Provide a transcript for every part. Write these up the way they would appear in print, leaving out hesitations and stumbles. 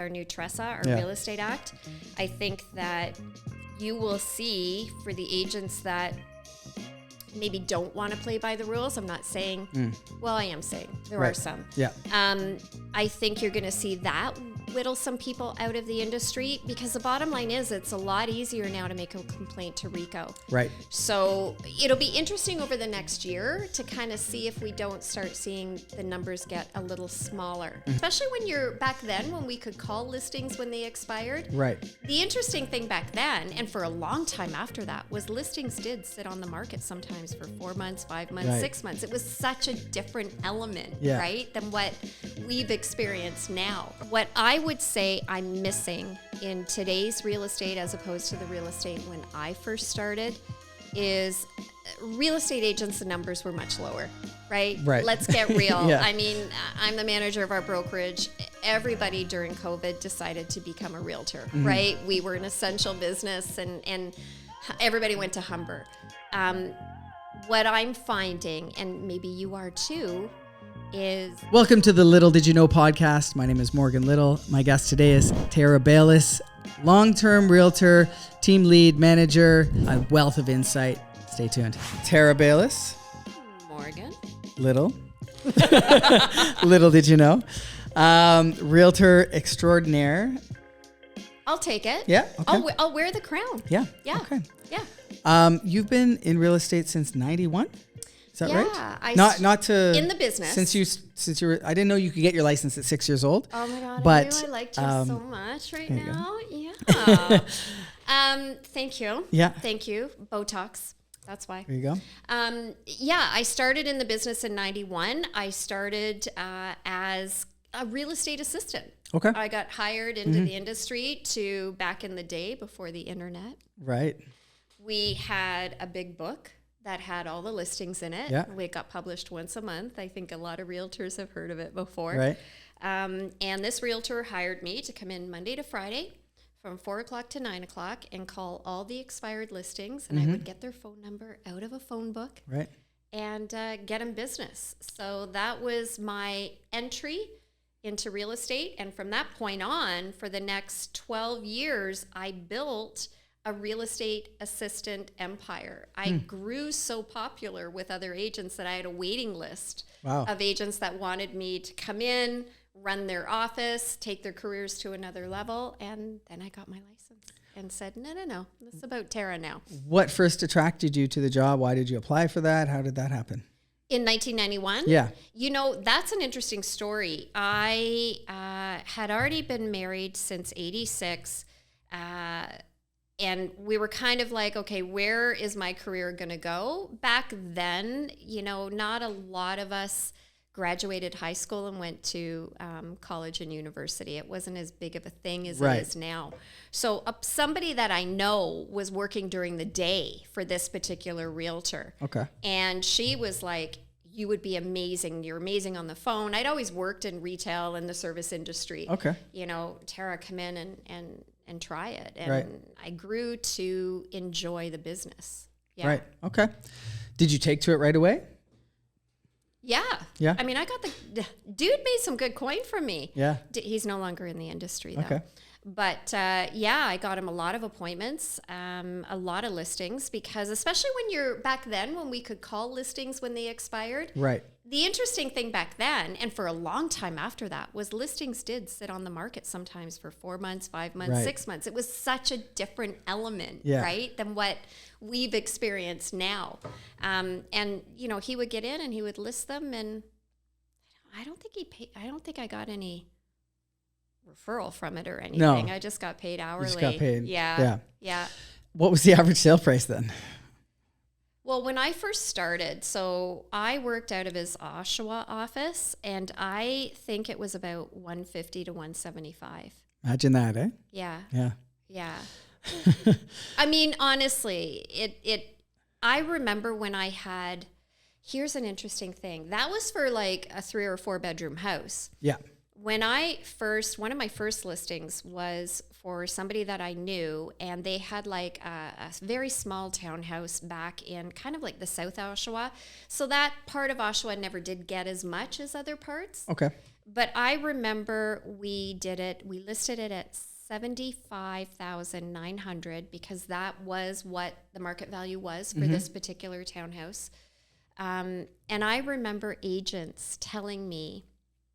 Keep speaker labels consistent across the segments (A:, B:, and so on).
A: our new TRESA, our Real Estate Act. I think that you will see for the agents that maybe don't want to play by the rules. I'm not saying, well, I am saying there are some.
B: Yeah.
A: I think you're going to see that whittle some people out of the industry, because the bottom line is it's a lot easier now to make a complaint to RICO.
B: Right.
A: So it'll be interesting over the next year to kind of see if we don't start seeing the numbers get a little smaller, especially when you're back then when we could call listings when they expired.
B: Right.
A: The interesting thing back then, and for a long time after that, was listings did sit on the market sometimes for 4 months, 5 months, 6 months. It was such a different element, right, than what we've experienced now. What I would say I'm missing in today's real estate as opposed to the real estate when I first started is real estate agents, the numbers were much lower, right? Let's get real. I mean, I'm the manager of our brokerage. Everybody during COVID decided to become a realtor, right? We were an essential business and everybody went to Humber. What I'm finding, and maybe you are too, is...
B: Welcome to the Little Did You Know podcast. My name is Morgan Little. My guest today is Tara Baylis, long-term realtor, team lead, manager, a wealth of insight. Stay tuned. Tara Baylis.
A: Morgan.
B: Little. Little did you know. Realtor extraordinaire.
A: I'll take it.
B: Yeah. Okay.
A: I'll wear the crown.
B: Yeah.
A: Yeah.
B: Okay.
A: Yeah.
B: You've been in real estate since 91? Is that right?
A: Yeah.
B: Not to
A: in the business.
B: Since you were, I didn't know you could get your license at 6 years old.
A: Oh my God.
B: But
A: I liked you so much right now. Yeah. Thank you.
B: Yeah.
A: Thank you. Botox. That's why.
B: There you go.
A: I started in the business in 91. I started as a real estate assistant.
B: Okay.
A: I got hired into the industry back in the day before the internet.
B: Right.
A: We had a big book that had all the listings in it.
B: Yeah.
A: It got published once a month. I think a lot of realtors have heard of it before.
B: Right.
A: And this realtor hired me to come in Monday to Friday from 4 o'clock to 9 o'clock and call all the expired listings. And I would get their phone number out of a phone book.
B: Right.
A: And get them business. So that was my entry into real estate. And from that point on, for the next 12 years, I built a real estate assistant empire. I grew so popular with other agents that I had a waiting list of agents that wanted me to come in, run their office, take their careers to another level. And then I got my license and said, no, this is about Tara now.
B: What first attracted you to the job? Why did you apply for that? How did that happen?
A: In 1991?
B: Yeah.
A: You know, that's an interesting story. I had already been married since 86. And we were kind of like, okay, where is my career going to go? Back then, you know, not a lot of us graduated high school and went to college and university. It wasn't as big of a thing as it is now. So somebody that I know was working during the day for this particular realtor. Okay. And she was like, you would be amazing. You're amazing on the phone. I'd always worked in retail and the service industry. Okay. You know, Tara, come in and try it. And I grew to enjoy the business. Yeah.
B: Right. Okay. Did you take to it right away?
A: Yeah.
B: Yeah.
A: I mean, I got the dude made some good coin from me.
B: Yeah.
A: He's no longer in the industry though.
B: Okay.
A: But I got him a lot of appointments, a lot of listings, because especially back then when we could call listings when they expired. Right. The interesting thing back then, and for a long time after that, was listings did sit on the market sometimes for 4 months, 5 months, 6 months. It was such a different element, right, than what we've experienced now. And, you know, he would get in and he would list them, and I don't think I got any referral from it or anything. No. I just got paid hourly.
B: You just got paid.
A: Yeah.
B: What was the average sale price then?
A: Well, when I first started, so I worked out of his Oshawa office, and I think it was about $150 to $175.
B: Imagine that, eh?
A: Yeah.
B: Yeah.
A: Yeah. I mean, honestly, I remember when I had, here's an interesting thing. That was for like a 3 or 4 bedroom house. Yeah. When one of my first listings was for somebody that I knew, and they had like a very small townhouse back in kind of like the South Oshawa. So that part of Oshawa never did get as much as other parts. Okay. But I remember we listed it at 75,900 because that was what the market value was for this particular townhouse. And I remember agents telling me,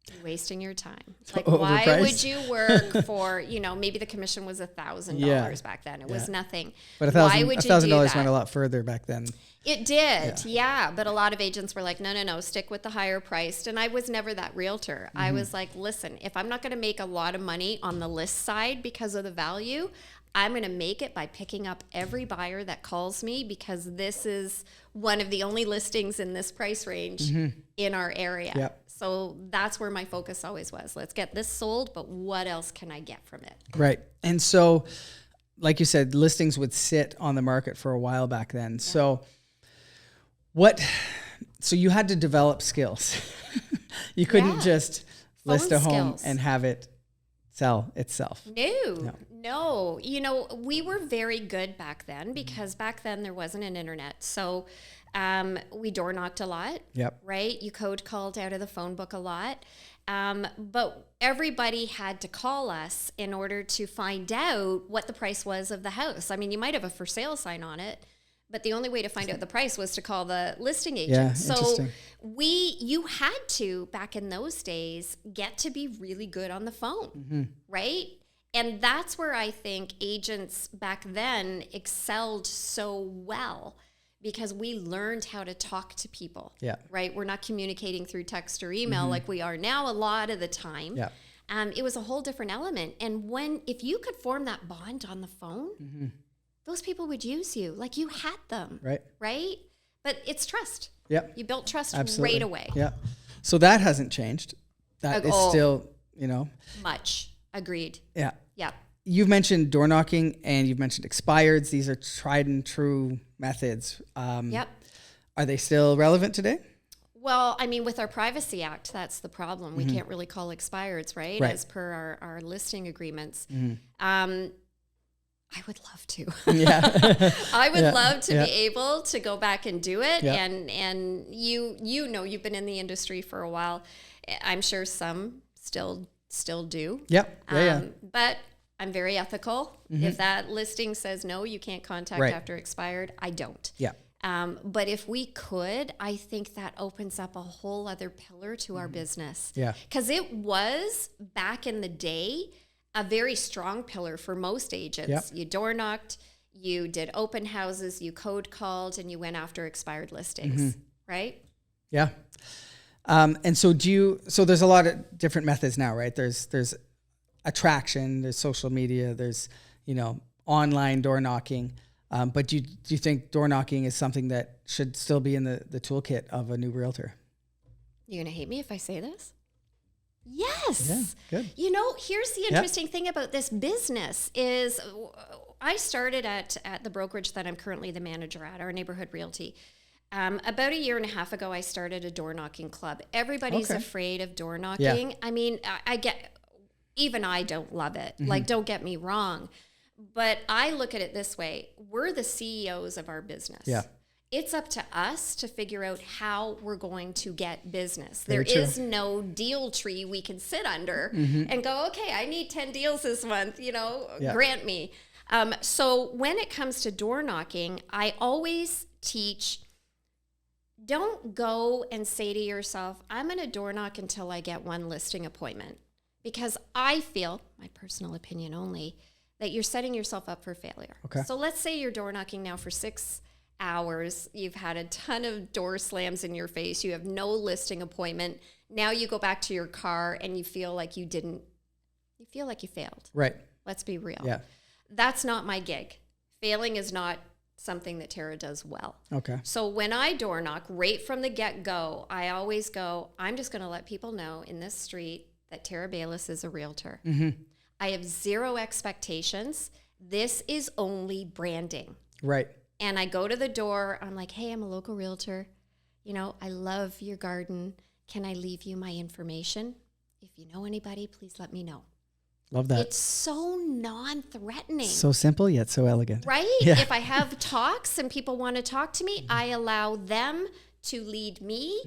A: "You're wasting your time. Like, why would you work for, maybe the commission was $1,000 back then. It was nothing.
B: But $1,000 went a lot further back then.
A: It did, yeah. But a lot of agents were like, no, stick with the higher priced. And I was never that realtor. I was like, listen, if I'm not going to make a lot of money on the list side because of the value, I'm going to make it by picking up every buyer that calls me because this is one of the only listings in this price range in our area. Yep. So that's where my focus always was. Let's get this sold, but what else can I get from it?
B: Right. And so, like you said, listings would sit on the market for a while back then. Yeah. So you had to develop skills. You couldn't just list a home and have it sell itself.
A: No. We were very good back then because back then there wasn't an internet. So we door knocked a lot, right? You code called out of the phone book a lot. But everybody had to call us in order to find out what the price was of the house. I mean, you might have a for sale sign on it, but the only way to find out the price was to call the listing agent.
B: Yeah,
A: so you had to, back in those days, get to be really good on the phone, right? And that's where I think agents back then excelled so well because we learned how to talk to people, right? We're not communicating through text or email like we are now a lot of the time. Yeah. It was a whole different element. And if you could form that bond on the phone, those people would use you like you had them, right? But it's trust. Yep. You built trust right away.
B: Yeah. So that hasn't changed. That is still,
A: much. Agreed.
B: Yeah.
A: Yeah.
B: You've mentioned door knocking and you've mentioned expireds. These are tried and true methods. Are they still relevant today?
A: Well, I mean, with our Privacy Act, that's the problem. We can't really call expireds, right? As per our listing agreements. I would love to. I would love to be able to go back and do it. And you've been in the industry for a while. I'm sure some still do. But I'm very ethical. If that listing says no, you can't contact after expired, I don't. But if we could, I think that opens up a whole other pillar to our business. Because it was back in the day a very strong pillar for most agents. You door knocked, you did open houses, you code called, and you went after expired listings, right?
B: Yeah. And so there's a lot of different methods now, right? There's attraction, there's social media, there's, online door knocking. But do you think door knocking is something that should still be in the toolkit of a new realtor?
A: You're going to hate me if I say this? Yes.
B: Yeah, good.
A: Here's the interesting thing about this business is I started at the brokerage that I'm currently the manager at, our Neighborhood Realty. About a year and a half ago, I started a door knocking club. Everybody's afraid of door knocking. I mean, even I don't love it. Like, don't get me wrong. But I look at it this way. We're the CEOs of our business. Yeah. It's up to us to figure out how we're going to get business. There is no deal tree we can sit under and go, okay, I need 10 deals this month, grant me. So when it comes to door knocking, I always teach, don't go and say to yourself, I'm going to door knock until I get one listing appointment. Because I feel, my personal opinion only, that you're setting yourself up for failure. Okay. So let's say you're door knocking now for 6 hours. You've had a ton of door slams in your face. You have no listing appointment. Now you go back to your car and you feel like you failed. Right. Let's be real. Yeah. That's not my gig. Failing is not something that Tara does well. Okay. So when I door knock right from the get-go, I always go, I'm just going to let people know in this street that Tara Baylis is a realtor. I have zero expectations. This is only branding. Right. And I go to the door. I'm like, hey, I'm a local realtor. I love your garden. Can I leave you my information? If you know anybody, please let me know. Love that. It's so non-threatening.
B: So simple, yet so elegant.
A: Right? Yeah. If I have talks and people want to talk to me, I allow them to lead me.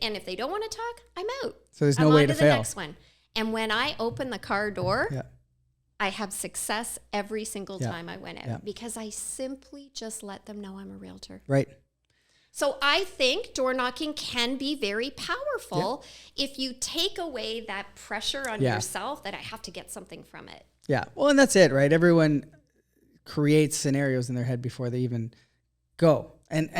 A: And if they don't want to talk, I'm out.
B: So there's no way to fail.
A: The next one. And when I open the car door, I have success every single time I went out because I simply just let them know I'm a realtor.
B: Right.
A: So I think door knocking can be very powerful if you take away that pressure on yourself that I have to get something from it.
B: Yeah. Well, and that's it, right? Everyone creates scenarios in their head before they even go. And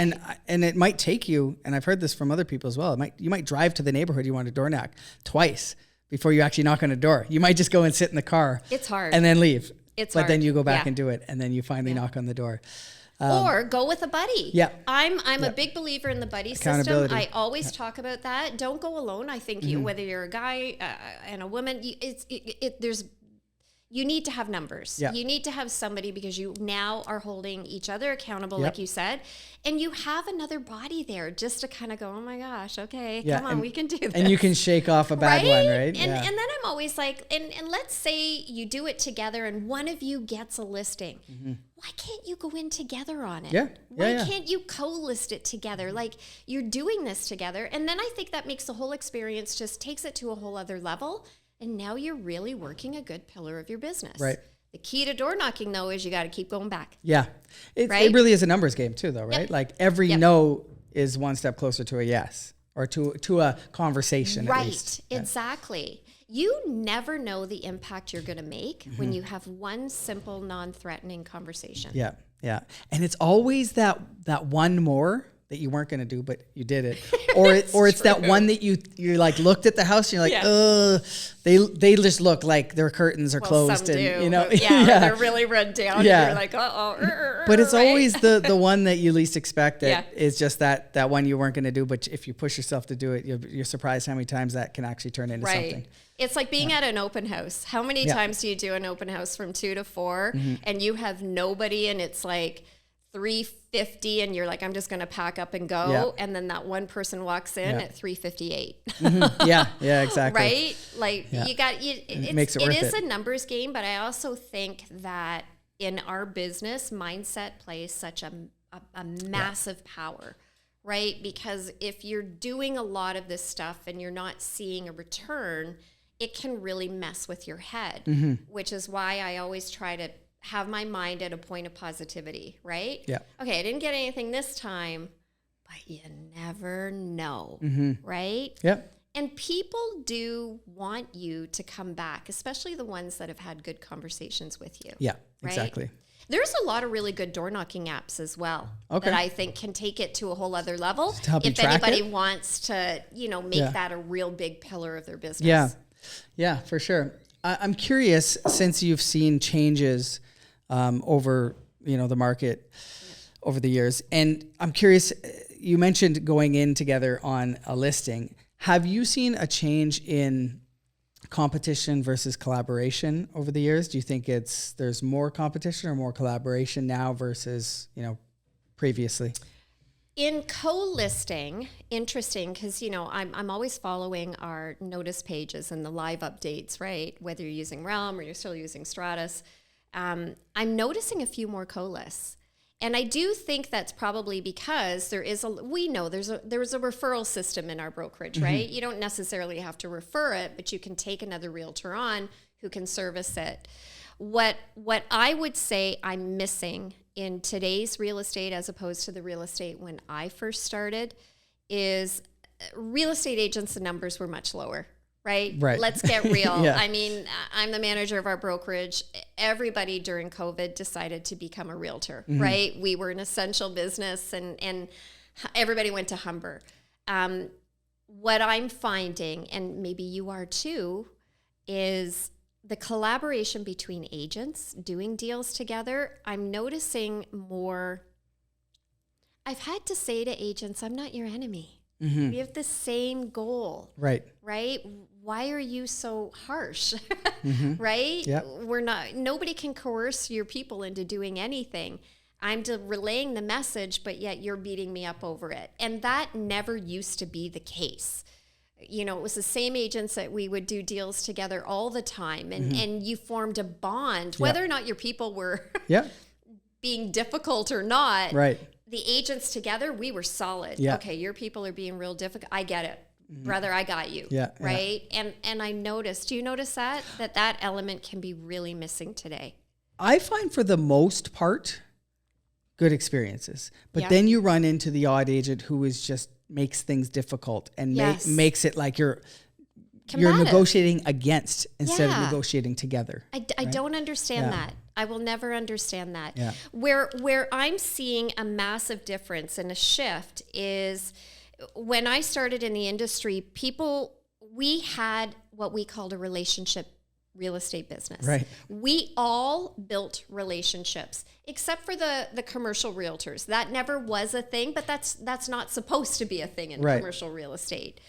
B: it might take you, and I've heard this from other people as well. You might drive to the neighborhood you want to door knock twice before you actually knock on a door. You might just go and sit in the car.
A: It's hard.
B: And then leave.
A: But
B: hard. Then you go back and do it, and then you finally knock on the door.
A: Or go with a buddy.
B: Yeah.
A: I'm a big believer in the buddy system. I always talk about that. Don't go alone. I think whether you're a guy and a woman, you need to have numbers.
B: Yeah.
A: You need to have somebody because you now are holding each other accountable, like you said, and you have another body there just to kind of go, oh my gosh, okay, come on, we can do this.
B: And you can shake off a bad one, right?
A: And then I'm always like, and let's say you do it together and one of you gets a listing. Why can't you go in together on it?
B: Yeah.
A: Why can't you co-list it together? Like you're doing this together. And then I think that makes the whole experience just takes it to a whole other level. And now you're really working a good pillar of your business.
B: Right.
A: The key to door knocking, though, is you got to keep going back.
B: Yeah. It really is a numbers game, too, though, right? Like every no is one step closer to a yes or to a conversation.
A: Right.
B: At least.
A: Exactly. You never know the impact you're going to make when you have one simple, non-threatening conversation.
B: Yeah. Yeah. And it's always that one more that you weren't going to do, but you did it. Or it's that one that you like looked at the house and you're like, they just look like their curtains are closed.
A: Some
B: and
A: do.
B: You know,
A: they're really run down. Yeah. And you're like,
B: but it's always the one that you least expect that is just that one you weren't going to do. But if you push yourself to do it, you're surprised how many times that can actually turn into something.
A: It's like being at an open house. How many times do you do an open house from 2 to 4 and you have nobody and it's like 3:50 and you're like, I'm just going to pack up and go. And then that one person walks in at 3:58.
B: Yeah, exactly.
A: Right? Like it is a numbers game, but I also think that in our business, mindset plays such a massive power, right? Because if you're doing a lot of this stuff and you're not seeing a return, it can really mess with your head, which is why I always try to have my mind at a point of positivity, right?
B: Yeah.
A: Okay, I didn't get anything this time, but you never know, right?
B: Yeah.
A: And people do want you to come back, especially the ones that have had good conversations with you.
B: Yeah,
A: right?
B: exactly.
A: There's a lot of really good door knocking apps as well that I think can take it to a whole other level. If anybody wants to, make that a real big pillar of their business.
B: Yeah, for sure. I'm curious, since you've seen changes over, the market over the years, and I'm curious, you mentioned going in together on a listing. Have you seen a change in competition versus collaboration over the years? Do you think there's more competition or more collaboration now versus, previously?
A: In co-listing, interesting, because, I'm always following our notice pages and the live updates, right? Whether you're using Realm or you're still using Stratus. I'm noticing a few more co-lists. And I do think that's probably because there's a referral system in our brokerage, right? You don't necessarily have to refer it, but you can take another realtor on who can service it. What I would say I'm missing in today's real estate as opposed to the real estate when I first started is real estate agents, the numbers were much lower, right? Let's get real. I mean, I'm the manager of our brokerage. Everybody during COVID decided to become a realtor, right? We were an essential business and everybody went to Humber. What I'm finding, and maybe you are too, is the collaboration between agents doing deals together. I'm noticing more. I've had to say to agents, I'm not your enemy. We have the same goal. Right? Why are you so harsh? Right? Nobody can coerce your people into doing anything. I'm relaying the message, but yet you're beating me up over it. And that never used to be the case. It was the same agents that we would do deals together all the time. And you formed a bond, whether or not your people were being difficult or not. the agents together, we were solid.
B: Yeah.
A: Okay, your people are being real difficult. I get it. Brother, I got you.
B: Yeah.
A: Right? Yeah. And I noticed, do you notice that element can be really missing today?
B: I find for the most part, good experiences. But then you run into the odd agent who is just makes things difficult and makes it like you're negotiating against instead of negotiating together.
A: I don't understand that. I will never understand that.
B: Yeah.
A: Where I'm seeing a massive difference and a shift is when I started in the industry, we had what we called a relationship real estate business.
B: Right.
A: We all built relationships, except for the commercial realtors. That never was a thing, but that's not supposed to be a thing in commercial real estate.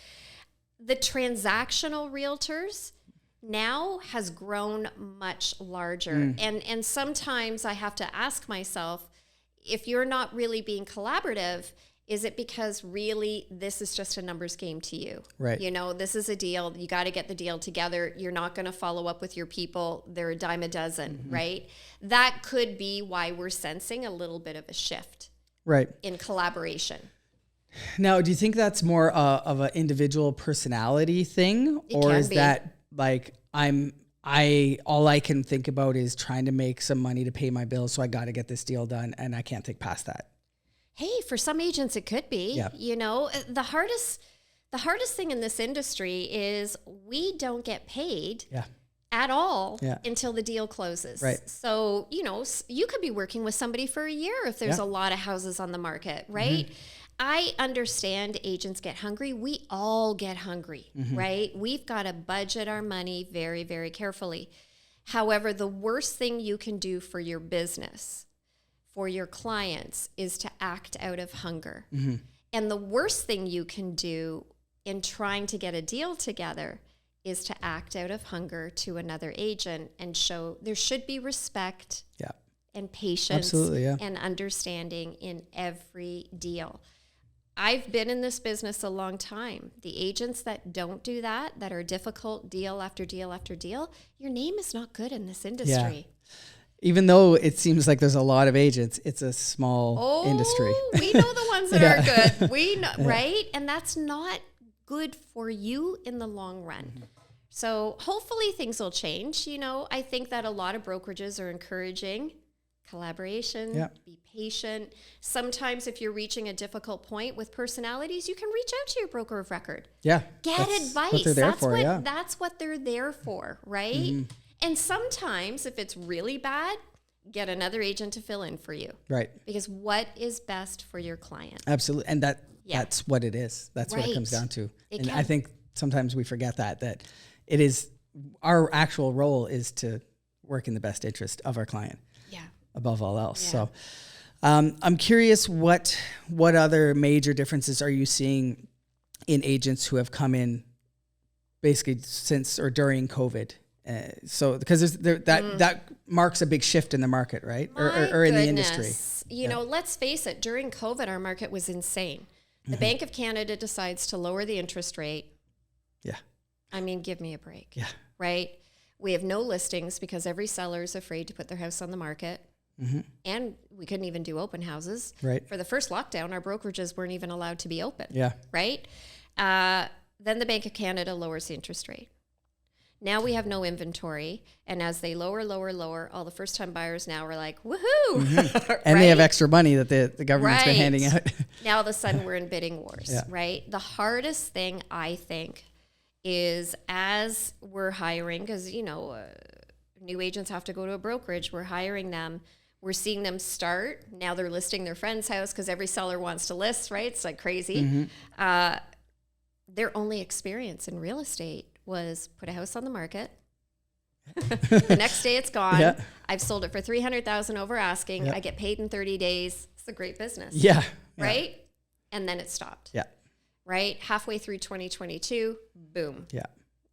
A: The transactional realtors now has grown much larger. And sometimes I have to ask myself, if you're not really being collaborative, is it because really this is just a numbers game to you?
B: Right.
A: You know, this is a deal. You got to get the deal together. You're not going to follow up with your people. They're a dime a dozen, right? That could be why we're sensing a little bit of a shift in collaboration.
B: Now, do you think that's more of an individual personality thing? Or is that like all I can think about is trying to make some money to pay my bills, so I got to get this deal done and I can't think past that?
A: Hey, for some agents it could be.
B: Yeah.
A: You know, the hardest thing in this industry is we don't get paid at all until the deal closes.
B: Right.
A: So, you know, you could be working with somebody for a year if there's a lot of houses on the market, right? I understand agents get hungry. We all get hungry, right? We've got to budget our money very, very carefully. However, the worst thing you can do for your business, for your clients, is to act out of hunger. And the worst thing you can do in trying to get a deal together is to act out of hunger to another agent and show there should be respect and patience and understanding in every deal. I've been in this business a long time. The agents that don't do that are difficult deal after deal after deal, your name is not good in this industry.
B: Yeah. Even though it seems like there's a lot of agents, it's a small industry.
A: We know the ones that are good. We know, right? And that's not good for you in the long run. So hopefully things will change. You know, I think that a lot of brokerages are encouraging collaboration, be patient. Sometimes if you're reaching a difficult point with personalities, you can reach out to your broker of record. Yeah. Get advice.
B: What they're there for,
A: that's what they're there for, right? And sometimes if it's really bad, get another agent to fill in for you. Right. Because what is best for your client?
B: Absolutely. And that's what it is. That's what it comes down to. I think sometimes we forget that it is our actual role is to work in the best interest of our client. Yeah. Above all else. Yeah. So I'm curious what other major differences are you seeing in agents who have come in basically since or during COVID? So because that marks a big shift in the market, right? Or in the industry.
A: You know, let's face it, during COVID, our market was insane. The Bank of Canada decides to lower the interest rate. Yeah. I mean, give me a break. Yeah. Right? We have no listings because every seller is afraid to put their house on the market. And we couldn't even do open houses. Right. For the first lockdown, our brokerages weren't even allowed to be open. Yeah. Right? Then the Bank of Canada lowers the interest rate. Now we have no inventory. And as they lower, all the first-time buyers now are like, woohoo!
B: And they have extra money that the government's been handing out.
A: Now all of a sudden we're in bidding wars, right? The hardest thing, I think, is as we're hiring, because, you know, new agents have to go to a brokerage. We're hiring them. We're seeing them start. Now they're listing their friend's house because every seller wants to list, right? It's like crazy. Their only experience in real estate was put a house on the market. The next day it's gone. Yeah. I've sold it for $300,000 over asking. Yeah. I get paid in 30 days. It's a great business. Yeah. Right? Yeah. And then it stopped. Yeah. Right? Halfway through 2022, boom. Yeah.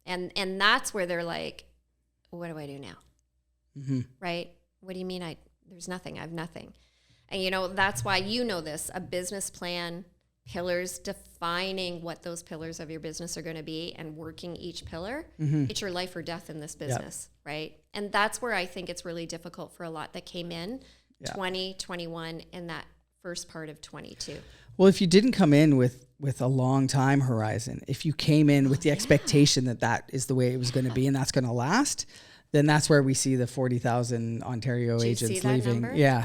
A: And that's where they're like, what do I do now? Right? What do you mean there's nothing? I have nothing. And you know, that's why you know this, a business plan, pillars, defining what those pillars of your business are going to be and working each pillar. It's your life or death in this business, right? And that's where I think it's really difficult for a lot that came in 2021 and that first part of 22.
B: Well, if you didn't come in with a long time horizon, if you came in with the expectation that is the way it was going to be and that's going to last, then that's where we see the 40,000 Ontario agents leaving.
A: Number?
B: Yeah.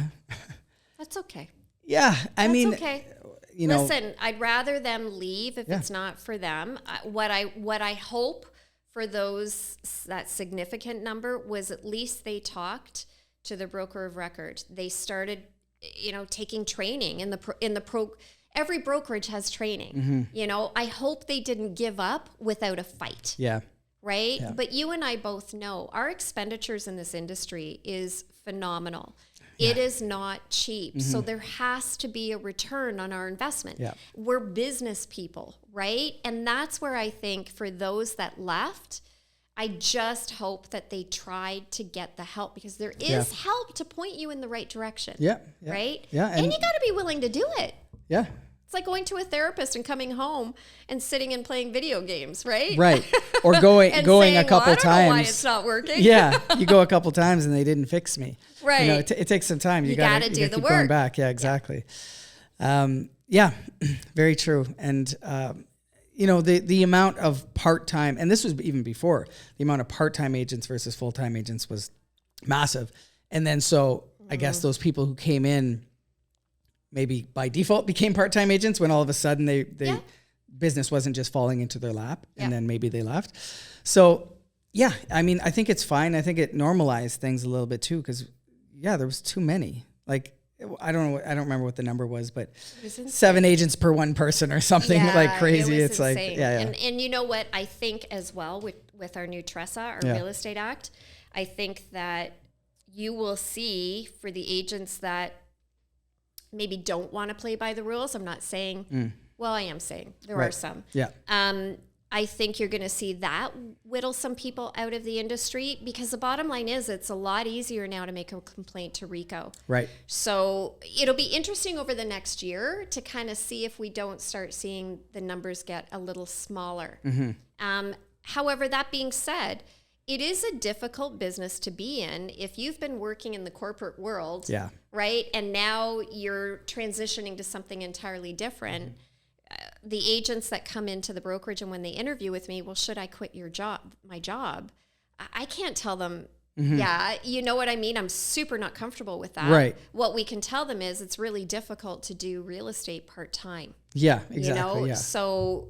A: That's okay.
B: Yeah. I mean,
A: okay.
B: You know,
A: listen, I'd rather them leave if it's not for them. What I hope for that significant number was at least they talked to the broker of record. They started, taking training every brokerage has training. I hope they didn't give up without a fight.
B: Yeah.
A: Right? Yeah. But you and I both know our expenditures in this industry is phenomenal. It is not cheap. So there has to be a return on our investment. Yeah. We're business people, right? And that's where I think for those that left, I just hope that they tried to get the help, because there is help to point you in the right direction. Yeah. Right? Yeah. And you got to be willing to do it. Yeah. It's like going to a therapist and coming home and sitting and playing video games, right? Right. Or going saying, a couple times. I don't know why it's not working. Yeah. You go a couple times and they didn't fix me. Right. It takes some time. You got to do the work. Going back. Yeah, exactly. Yeah. Very true. And, the amount of part-time, and this was even before, the amount of part-time agents versus full-time agents was massive. And then I guess those people who came in maybe by default became part-time agents when all of a sudden they business wasn't just falling into their lap, and then maybe they left. So yeah, I mean, I think it's fine. I think it normalized things a little bit too, because there was too many. Like, I don't remember what the number was, but 7 agents per one person or something like crazy. It's insane. Like, And you know what? I think as well with our new TRESA, our Real Estate Act, I think that you will see for the agents that maybe don't want to play by the rules. I'm not saying, well, I am saying there are some. Yeah. I think you're going to see that whittle some people out of the industry, because the bottom line is it's a lot easier now to make a complaint to RICO. Right. So it'll be interesting over the next year to kind of see if we don't start seeing the numbers get a little smaller. However, that being said, it is a difficult business to be in if you've been working in the corporate world, right? And now you're transitioning to something entirely different. The agents that come into the brokerage and when they interview with me, well, should I quit my job? I can't tell them, you know what I mean? I'm super not comfortable with that. Right. What we can tell them is it's really difficult to do real estate part-time. Yeah, exactly. So,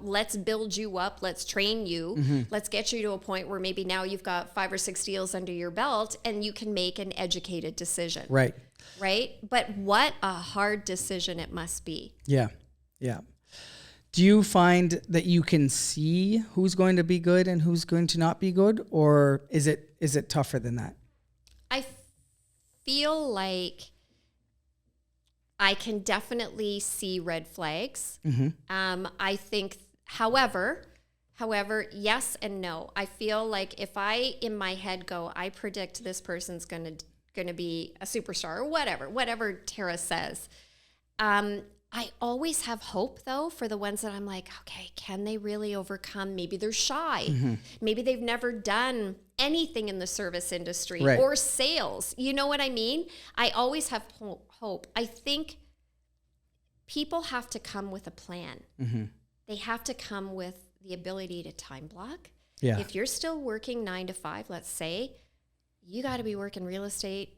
A: let's build you up. Let's train you. Let's get you to a point where maybe now you've got 5 or 6 deals under your belt and you can make an educated decision. Right. Right. But what a hard decision it must be. Yeah. Yeah. Do you find that you can see who's going to be good and who's going to not be good, or is it tougher than that? I feel like I can definitely see red flags. I think, however, yes and no. I feel like if I, in my head, go, I predict this person's going to be a superstar or whatever Tara says. I always have hope, though, for the ones that I'm like, okay, can they really overcome? Maybe they're shy. Maybe they've never done anything in the service industry or sales. You know what I mean? I always have hope. I think people have to come with a plan. They have to come with the ability to time block. Yeah. If you're still working 9 to 5, let's say, you got to be working real estate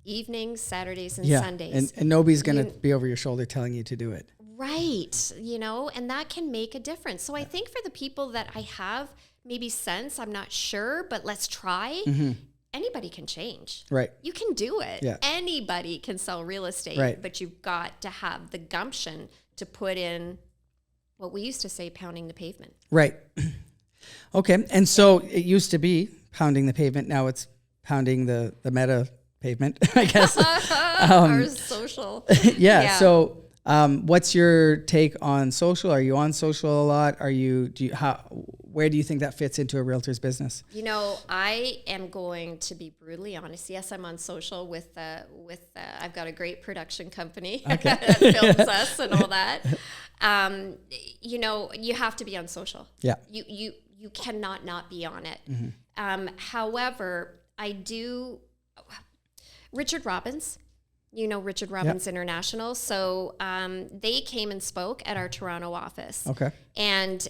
A: evenings, Saturdays, and Sundays. And nobody's going to be over your shoulder telling you to do it. Right. And that can make a difference. So I think for the people that I have maybe sense, I'm not sure, but let's try. Anybody can change. Right. You can do it. Yeah. Anybody can sell real estate, but you've got to have the gumption to put in what we used to say, pounding the pavement. Right. Okay. And so it used to be pounding the pavement. Now it's pounding the meta pavement, I guess. Or social. Yeah. So, what's your take on social? Are you on social a lot? Where do you think that fits into a realtor's business? I am going to be brutally honest. Yes, I'm on social with I've got a great production company that films us and all that. You have to be on social. Yeah. You cannot not be on it. However, I do. Richard Robbins You know, Richard Robbins International. So they came and spoke at our Toronto office.
B: Okay.
A: And,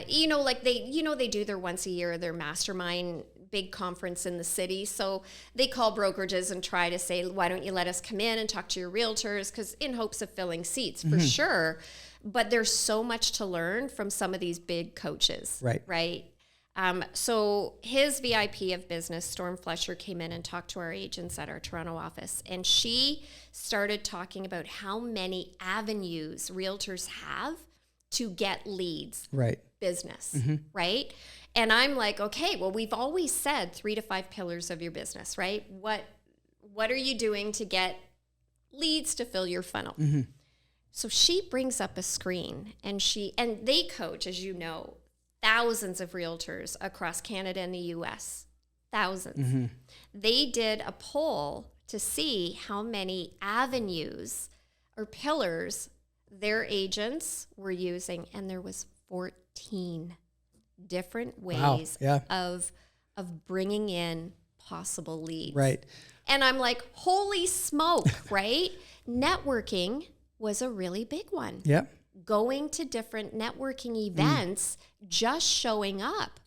A: you know, like they do their once a year, their mastermind big conference in the city. So they call brokerages and try to say, why don't you let us come in and talk to your realtors? Because in hopes of filling seats, for sure. But there's so much to learn from some of these big coaches. Right. So his VIP of business, Storm Fletcher, came in and talked to our agents at our Toronto office. And she started talking about how many avenues realtors have to get leads. Business. Right. And I'm like, okay, well, we've always said 3 to 5 pillars of your business, right? What are you doing to get leads to fill your funnel? So she brings up a screen and they coach, as you know, thousands of realtors across Canada and the US, thousands. They did a poll to see how many avenues or pillars their agents were using. And there was 14 different ways of bringing in possible leads. And I'm like, holy smoke, right? Networking was a really big one. Going to different networking events, just showing up.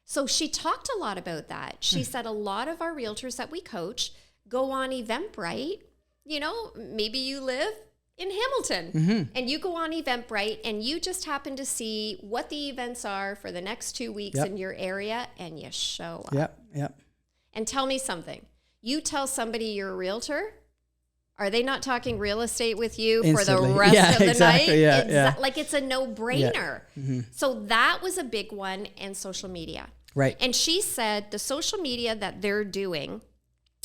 A: So she talked a lot about that. She said a lot of our realtors that we coach go on Eventbrite. You know, maybe you live in Hamilton and you go on Eventbrite and you just happen to see what the events are for the next 2 weeks in your area and you show up. And tell me something. You tell somebody you're a realtor, are they not talking real estate with you instantly for the rest of the night? Like it's a no-brainer. So that was a big one, and social media. And she said the social media that they're doing,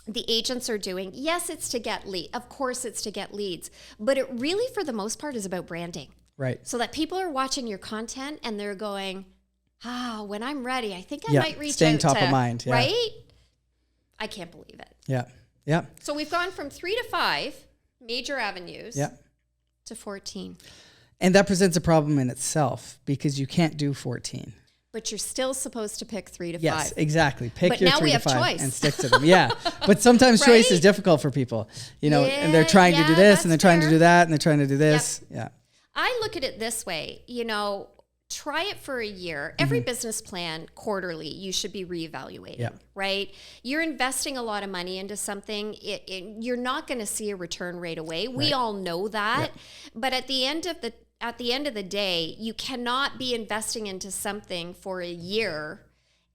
A: the agents are doing, yes, it's to get leads. Of course it's to get leads. But it really, for the most part, is about branding. So that people are watching your content and they're going, when I'm ready, I think I might reach
B: staying
A: out
B: top
A: to,
B: of mind.
A: Right? I can't believe it.
B: Yeah.
A: So we've gone from 3 to 5 major avenues to 14.
B: And that presents a problem in itself because you can't do 14.
A: But you're still supposed to pick 3 to 5.
B: Yes, exactly. Pick
A: but
B: your
A: now
B: 3
A: we
B: to
A: have
B: 5
A: choice.
B: and stick to them. But sometimes choice is difficult for people, you know, and they're trying to do this and they're trying to do that and they're trying to do this.
A: I look at it this way, you know, try it for a year. Every business plan quarterly, you should be reevaluating, right? You're investing a lot of money into something. You're not going to see a return right away. We all know that. But at the end of the day, you cannot be investing into something for a year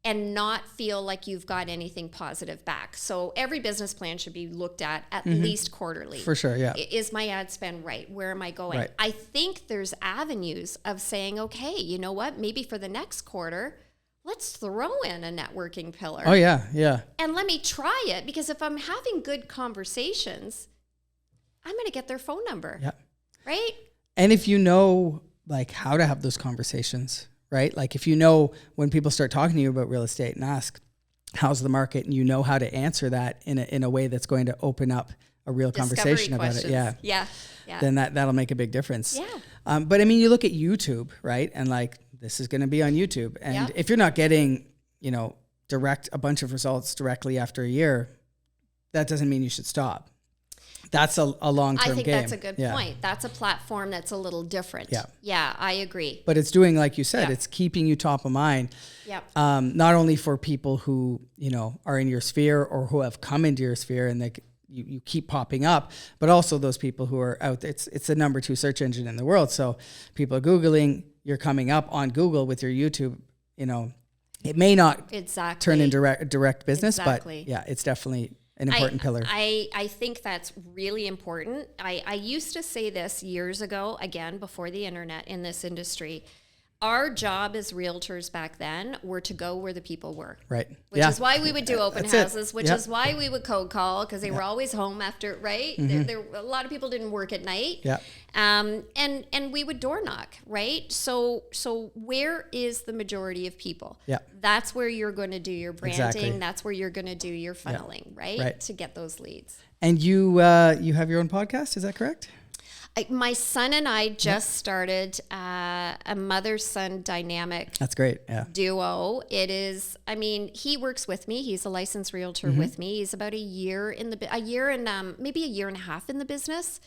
A: and not feel like you've got anything positive back. So every business plan should be looked at least quarterly.
B: For sure,
A: Is my ad spend right? Where am I going? I think there's avenues of saying, okay, you know what? Maybe for the next quarter, let's throw in a networking pillar. And let me try it, because if I'm having good conversations, I'm going to get their phone number. Right?
B: And if you know like how to have those conversations, right? Like if you know when people start talking to you about real estate and ask, how's the market? And you know how to answer that in a way that's going to open up a real conversation about it. Then that'll make a big difference. But I mean, you look at YouTube, right? And like, this is going to be on YouTube. And if you're not getting, you know, a bunch of results directly after a year, that doesn't mean you should stop. That's a long-term game.
A: I think that's a good point. That's a platform that's a little different. I agree.
B: But it's doing, like you said, it's keeping you top of mind. Not only for people who, you know, are in your sphere or who have come into your sphere and you keep popping up, but also those people who are out there. It's the number 2 search engine in the world. So people are Googling, you're coming up on Google with your YouTube, you know, it may not turn into direct business, but it's definitely an important pillar.
A: I think that's really important. I used to say this years ago, again, before the internet in this industry. Our job as realtors back then were to go where the people were. Which is why we would do open houses, which is why we would cold call, because they were always home after, right? There a lot of people didn't work at night. And we would door knock, right? So where is the majority of people? That's where you're going to do your branding. That's where you're going to do your funneling, right? To get those leads.
B: And you have your own podcast, is that correct?
A: My son and I just started a mother-son dynamic.
B: That's great. Yeah.
A: Duo. It is. I mean, he works with me. He's a licensed realtor with me. He's about a year and maybe a year and a half in the business.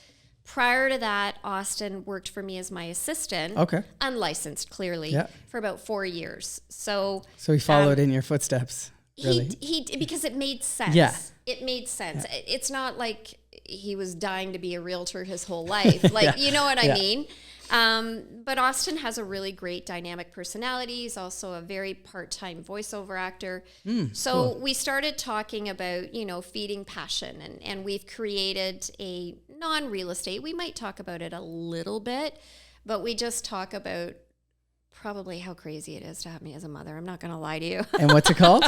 A: Prior to that, Austin worked for me as my assistant.
B: Okay.
A: Unlicensed, clearly, for about 4 years. So
B: he followed in your footsteps. Really?
A: He because it made sense.
B: Yeah.
A: It made sense. Yeah. It's not like he was dying to be a realtor his whole life. Like, you know what I mean? But Austin has a really great dynamic personality. He's also a very part-time voiceover actor. So we started talking about, feeding passion, and we've created a non-real estate. We might talk about it a little bit, but we just talk about probably how crazy it is to have me as a mother. I'm not going to lie to you.
B: And what's it called?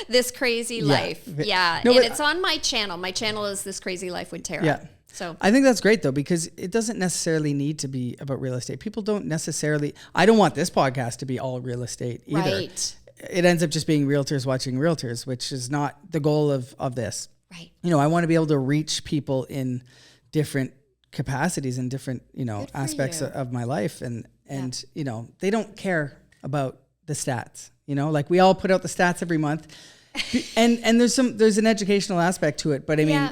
A: This Crazy Life. Yeah. No, and it's on my channel. My channel is This Crazy Life with Tara.
B: Yeah.
A: So
B: I think that's great though, because it doesn't necessarily need to be about real estate. People don't necessarily, I don't want this podcast to be all real estate either.
A: Right.
B: It ends up just being realtors watching realtors, which is not the goal of this.
A: Right.
B: I want to be able to reach people in different capacities and different, aspects of my life. And they don't care about the stats, like we all put out the stats every month and there's an educational aspect to it, but I mean,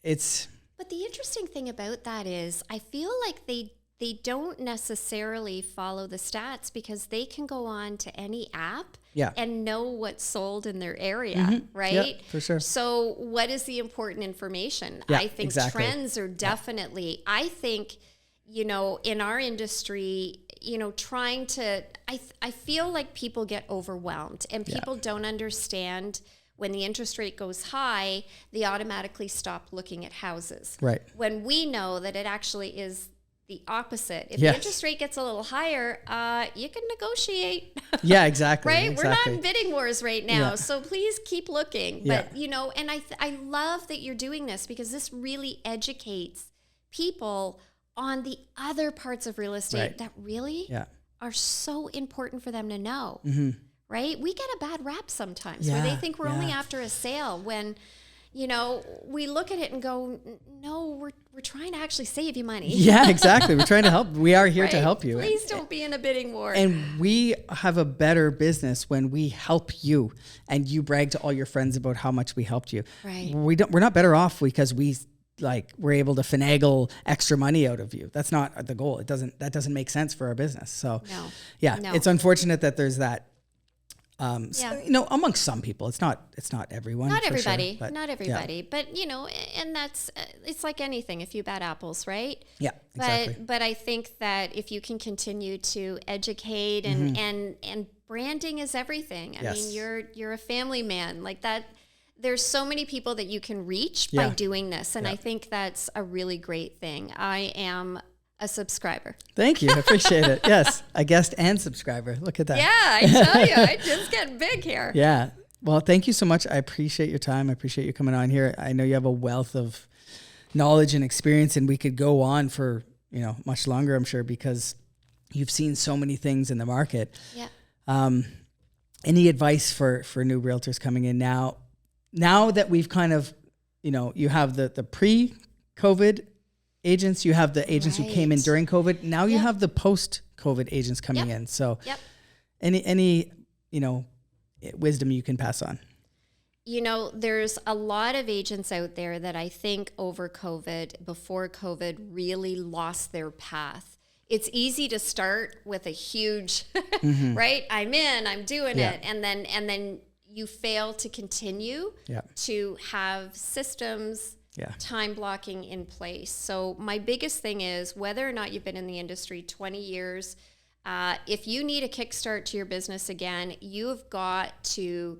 B: it's.
A: But the interesting thing about that is I feel like they don't necessarily follow the stats because they can go on to any app and know what's sold in their area, right?
B: Yeah, for sure.
A: So what is the important information?
B: Yeah,
A: I think
B: exactly.
A: trends are definitely, I think, in our industry, trying to, I feel like people get overwhelmed and people don't understand when the interest rate goes high, they automatically stop looking at houses.
B: Right.
A: When we know that it actually is the opposite. If the interest rate gets a little higher, you can negotiate.
B: Yeah, exactly.
A: Right?
B: Exactly.
A: We're not in bidding wars right now.
B: Yeah.
A: So please keep looking. But, and I love that you're doing this because this really educates people on the other parts of real estate that really are so important for them to know. Right? We get a bad rap sometimes where they think we're only after a sale when, we look at it and go, no, we're trying to actually save you money.
B: Yeah, exactly. We're trying to help. We are here to help you.
A: Please don't be in a bidding war.
B: And we have a better business when we help you and you brag to all your friends about how much we helped you.
A: Right.
B: We're not better off because we're able to finagle extra money out of you. That's not the goal. That doesn't make sense for our business. So it's unfortunate that there's that. Amongst some people, it's not everyone.
A: Not everybody,
B: sure, but,
A: not everybody, but and that's it's like anything. A few bad apples, right?
B: Yeah, exactly.
A: But I think that if you can continue to educate and branding is everything. I mean, you're a family man like that. There's so many people that you can reach by doing this, and I think that's a really great thing. I am a subscriber.
B: Thank you. I appreciate it. Yes. A guest and subscriber. Look at that.
A: Yeah, I tell you, I just get big here.
B: Yeah. Well, thank you so much. I appreciate your time. I appreciate you coming on here. I know you have a wealth of knowledge and experience, and we could go on for, much longer, I'm sure, because you've seen so many things in the market.
A: Yeah.
B: Any advice for new realtors coming in now that we've kind of, you have the pre-COVID agents, you have the agents who came in during COVID. Now you have the post-COVID agents coming in. So any wisdom you can pass on?
A: There's a lot of agents out there that I think before COVID, really lost their path. It's easy to start with a huge, right? I'm doing it. And then you fail to continue to have systems, time blocking in place. So my biggest thing is whether or not you've been in the industry 20 years, if you need a kickstart to your business again, you've got to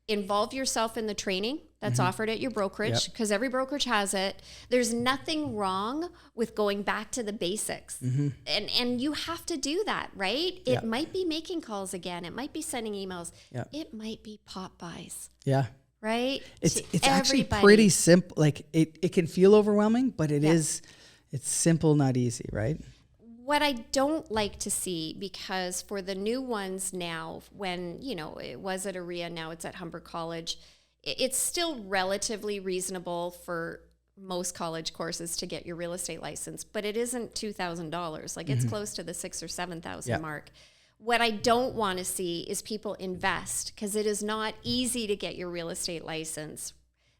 A: involve yourself in the training that's offered at your brokerage, because every brokerage has it. There's nothing wrong with going back to the basics. And you have to do that, right? It might be making calls again. It might be sending emails. It might be pop buys.
B: Yeah.
A: Right?
B: It's actually pretty simple. Like it can feel overwhelming, but it's simple, not easy, right?
A: What I don't like to see, because for the new ones now, when, it was at AREA, now it's at Humber College, it's still relatively reasonable for most college courses to get your real estate license, but it isn't $2,000. Like it's close to the $6,000 or $7,000 mark. What I don't want to see is people invest, because it is not easy to get your real estate license.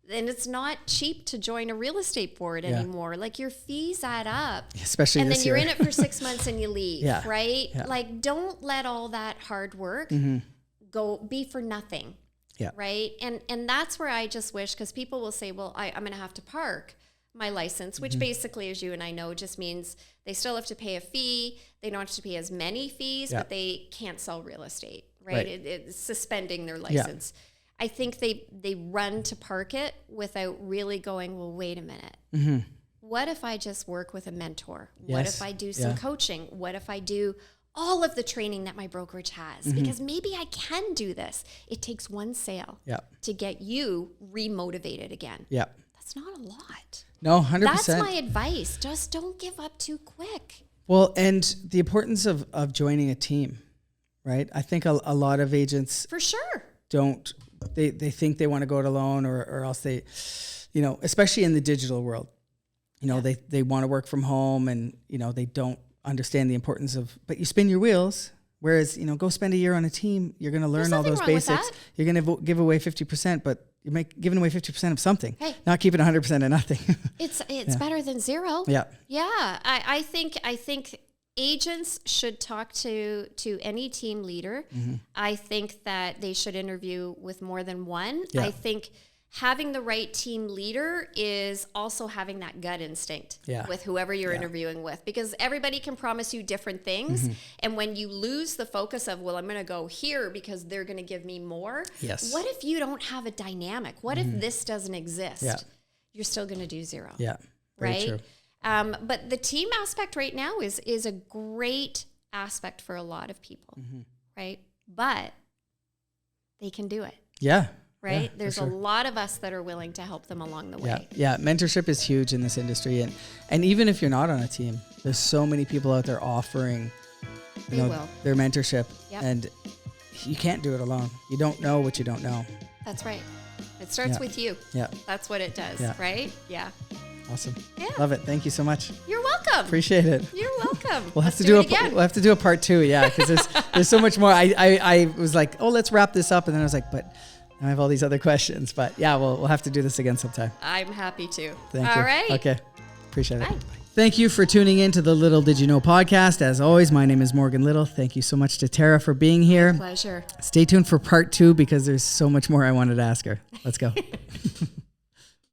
A: And it's not cheap to join a real estate board anymore. Like your fees add up.
B: Especially
A: and
B: this
A: then you're
B: year.
A: in it for 6 months and you leave, right?
B: Yeah.
A: Like don't let all that hard work go be for nothing.
B: Yeah.
A: Right. And that's where I just wish, because people will say, well, I'm going to have to park my license, which basically, as you and I know, just means they still have to pay a fee. They don't have to pay as many fees, but they can't sell real estate. Right. It's suspending their license. I think they run to park it without really going, well, wait a minute. What if I just work with a mentor? What if I do some coaching? What if I do all of the training that my brokerage has? Because maybe I can do this. It takes one sale to get you remotivated again.
B: Yeah.
A: That's not a lot.
B: No, 100%.
A: That's my advice. Just don't give up too quick.
B: Well, and the importance of joining a team, right? I think a lot of agents
A: for sure
B: don't, they think they want to go it alone, or else they, especially in the digital world, they want to work from home, and, they don't understand the importance of, but you spin your wheels. Whereas, go spend a year on a team, you're going to learn all those basics. You're going to give away 50%, but you're giving away 50% of something, not keeping 100% of nothing.
A: It's better than zero.
B: Yeah.
A: Yeah. I think agents should talk to any team leader. I think that they should interview with more than one. I think having the right team leader is also having that gut instinct with whoever you're interviewing with, because everybody can promise you different things. And when you lose the focus of, well, I'm going to go here because they're going to give me more. What if you don't have a dynamic? What if this doesn't exist? You're still going to do zero.
B: Yeah. Very
A: right.
B: True.
A: But the team aspect right now is a great aspect for a lot of people. Right. But they can do it.
B: Yeah.
A: Right?
B: Yeah,
A: there's a lot of us that are willing to help them along the way.
B: Yeah. Mentorship is huge in this industry. And even if you're not on a team, there's so many people out there offering their mentorship. And you can't do it alone. You don't know what you don't know.
A: That's right. It starts with you.
B: Yeah.
A: That's what it does. Right? Yeah.
B: Awesome.
A: Yeah.
B: Love it. Thank you so much.
A: You're welcome.
B: Appreciate it.
A: You're welcome.
B: We'll have to do a part 2. Yeah. Because there's so much more. I was like, oh, let's wrap this up. And then I was like, but I have all these other questions, but yeah, we'll have to do this again sometime.
A: I'm happy to.
B: Thank you.
A: All right.
B: Okay. Appreciate it.
A: Bye.
B: Thank you for tuning in to the Little Did You Know podcast. As always, my name is Morgan Little. Thank you so much to Tara for being here.
A: My pleasure.
B: Stay tuned for part 2 because there's so much more I wanted to ask her. Let's go.